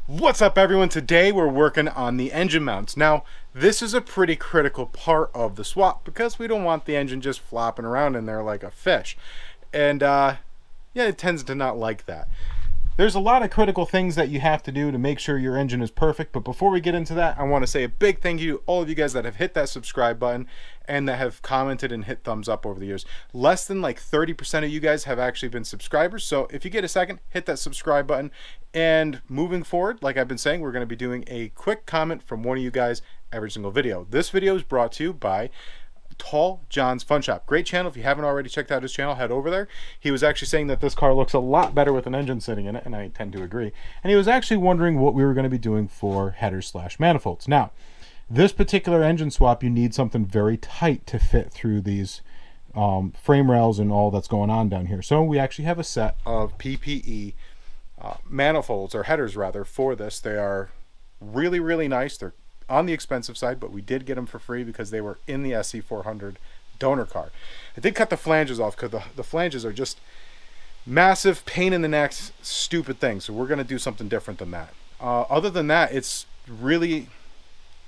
What's up, everyone? Today we're working on the engine mounts. Now, this is a pretty critical part of the swap because we don't want the engine just flopping around in there like a fish. And yeah, it tends to not like that. There's a lot of critical things that you have to do to make sure your engine is perfect, but before we get into that, I want to say a big thank you to all of you guys that have hit that subscribe button and that have commented and hit thumbs up over the years. Less than like 30% of you guys have actually been subscribers, so if you get a second, hit that subscribe button. And moving forward, like I've been saying, we're going to be doing a quick comment from one of you guys every single video. This video is brought to you by Tall John's Fun Shop. Great channel. If you haven't already checked out his channel, head over there. He was actually saying that this car looks a lot better with an engine sitting in it, and I tend to agree. And he was actually wondering what we were going to be doing for headers / manifolds. Now, this particular engine swap, you need something very tight to fit through these frame rails and all that's going on down here. So we actually have a set of PPE manifolds, or headers rather, for this. They are really, really nice. They're on the expensive side, but we did get them for free because they were in the SC400 donor car. I did cut the flanges off because the flanges are just massive pain in the neck, stupid things. So we're going to do something different than that. Other than that, it's really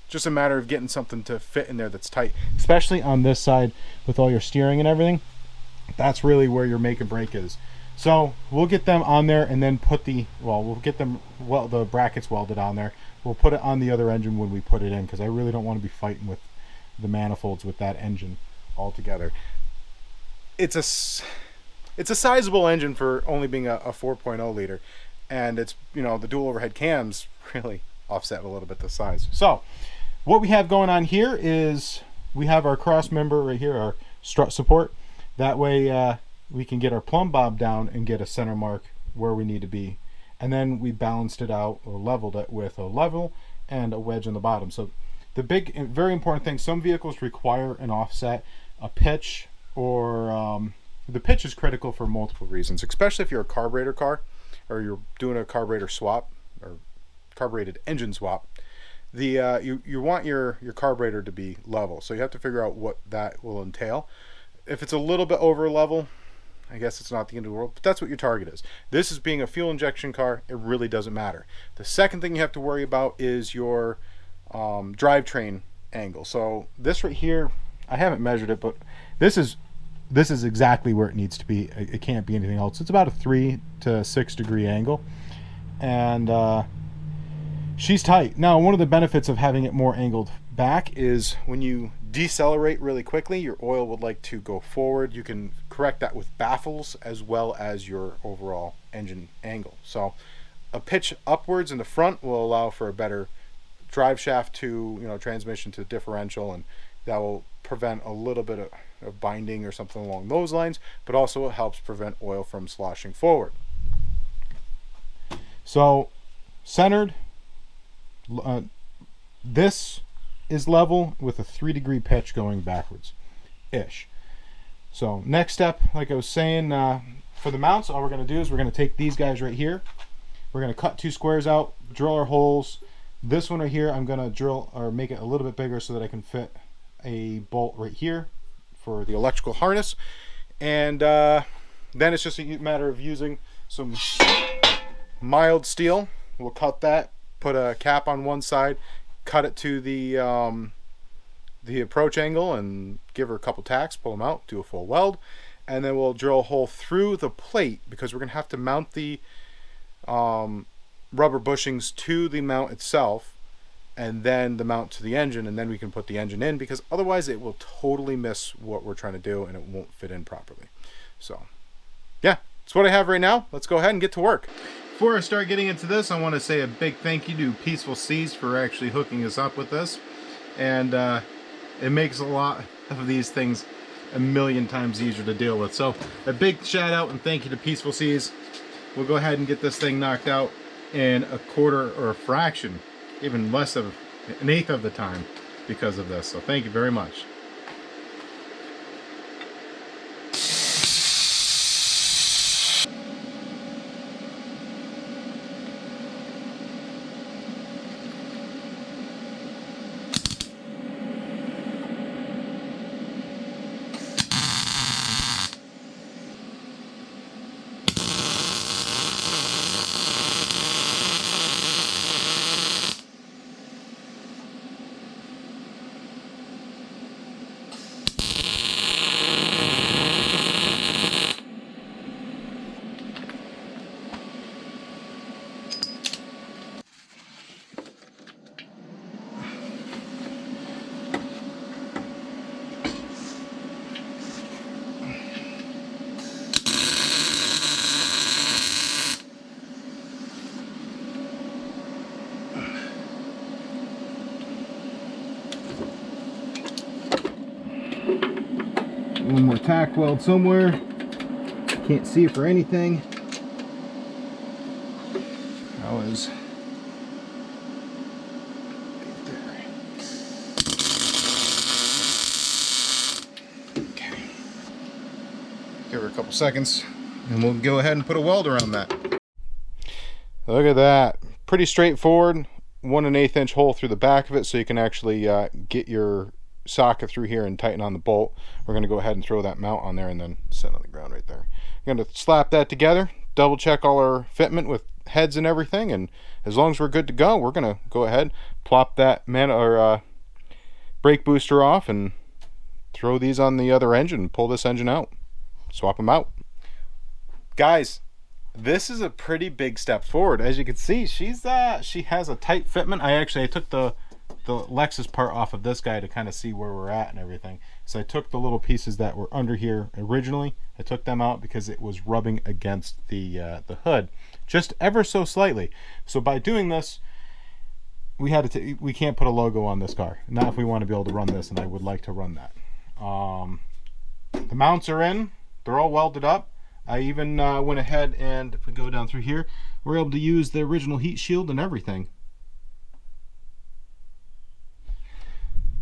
just a matter of getting something to fit in there that's tight, especially on this side with all your steering and everything. That's really where your make and break is. So we'll get them on there and then put the brackets welded on there. We'll put it on the other engine when we put it in, because I really don't want to be fighting with the manifolds with that engine altogether. It's a sizable engine for only being a 4.0 liter, and it's, you know, the dual overhead cams really offset a little bit the size. So what we have going on here is we have our cross member right here, our strut support. That way we can get our plumb bob down and get a center mark where we need to be. And then we balanced it out or leveled it with a level and a wedge on the bottom. So the big, very important thing, some vehicles require an offset, a pitch, or the pitch is critical for multiple reasons, especially if you're a carburetor car or you're doing a carburetor swap or carbureted engine swap. You want your carburetor to be level, so you have to figure out what that will entail. If it's a little bit over level, I guess it's not the end of the world, but that's what your target is. This is being a fuel injection car, it really doesn't matter. The second thing you have to worry about is your drivetrain angle. So this right here, I haven't measured it, but this is exactly where it needs to be. It can't be anything else. It's about a 3 to 6 degree angle, and she's tight. Now, one of the benefits of having it more angled back is when you decelerate really quickly, your oil would like to go forward. You can correct that with baffles as well as your overall engine angle. So a pitch upwards in the front will allow for a better drive shaft to, you know, transmission to differential, and that will prevent a little bit of binding or something along those lines, but also it helps prevent oil from sloshing forward. So centered, this is level with a 3 degree pitch going backwards ish. So next step, like I was saying, for the mounts, all we're going to do is we're going to take these guys right here, we're going to cut 2 squares out, drill our holes. This one right here, I'm going to drill or make it a little bit bigger so that I can fit a bolt right here for the electrical harness. And then it's just a matter of using some mild steel. We'll cut that, put a cap on one side, cut it to the approach angle, and give her a couple tacks, pull them out, do a full weld, and then we'll drill a hole through the plate because we're going to have to mount the rubber bushings to the mount itself, and then the mount to the engine, and then we can put the engine in, because otherwise it will totally miss what we're trying to do and it won't fit in properly. So yeah, that's what I have right now. Let's go ahead and get to work. Before I start getting into this, I want to say a big thank you to Peaceful Seas for actually hooking us up with this, and it makes a lot of these things a million times easier to deal with. So a big shout out and thank you to Peaceful Seas. We'll go ahead and get this thing knocked out in a quarter or a fraction, even less of an eighth of the time because of this. So thank you very much. one more tack weld somewhere. Can't see it for anything. That was okay. Give her a couple seconds and we'll go ahead and put a weld around that. Look at that. Pretty straightforward. 1 1/8 inch hole through the back of it so you can actually get your socket through here and tighten on the bolt. We're going to go ahead and throw that mount on there and then set on the ground right there. I'm going to slap that together, double check all our fitment with heads and everything, and as long as we're good to go, we're going to go ahead, plop that brake booster off and throw these on the other engine and pull this engine out. Swap them out. Guys, this is a pretty big step forward. As you can see, she has a tight fitment. I took the Lexus part off of this guy to kind of see where we're at and everything. So I took the little pieces that were under here originally. I took them out because it was rubbing against the hood just ever so slightly. So by doing this, we can't put a logo on this car. Not if we want to be able to run this, and I would like to run that. The mounts are in. They're all welded up. I even went ahead and, if we go down through here, we're able to use the original heat shield and everything.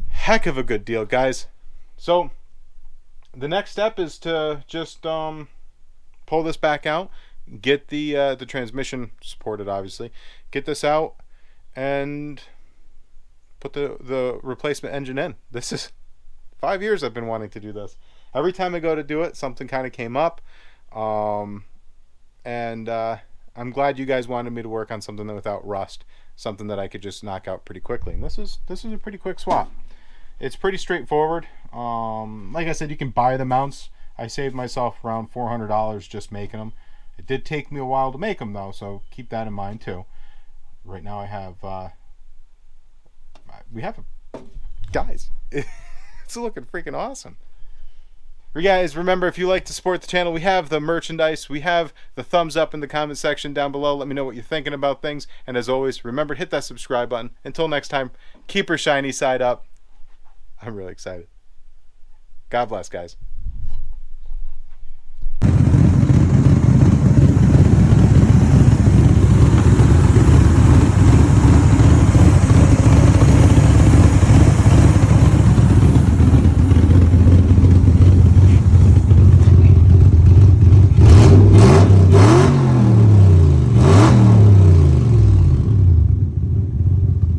Heck of a good deal, guys. So the next step is to just pull this back out, get the transmission supported, obviously, get this out and put the replacement engine in. This is 5 years I've been wanting to do this. Every time I go to do it, something kind of came up, and I'm glad you guys wanted me to work on something without rust, something that I could just knock out pretty quickly. And this is a pretty quick swap. It's pretty straightforward. Like I said, you can buy the mounts. I saved myself around $400 just making them. It did take me a while to make them though, so keep that in mind too. Right now I have guys, it's looking freaking awesome. Guys, remember, if you like to support the channel, we have the merchandise, we have the thumbs up in the comment section down below. Let me know what you're thinking about things, and as always, remember to hit that subscribe button. Until next time, keep her shiny side up. I'm really excited. God bless, guys.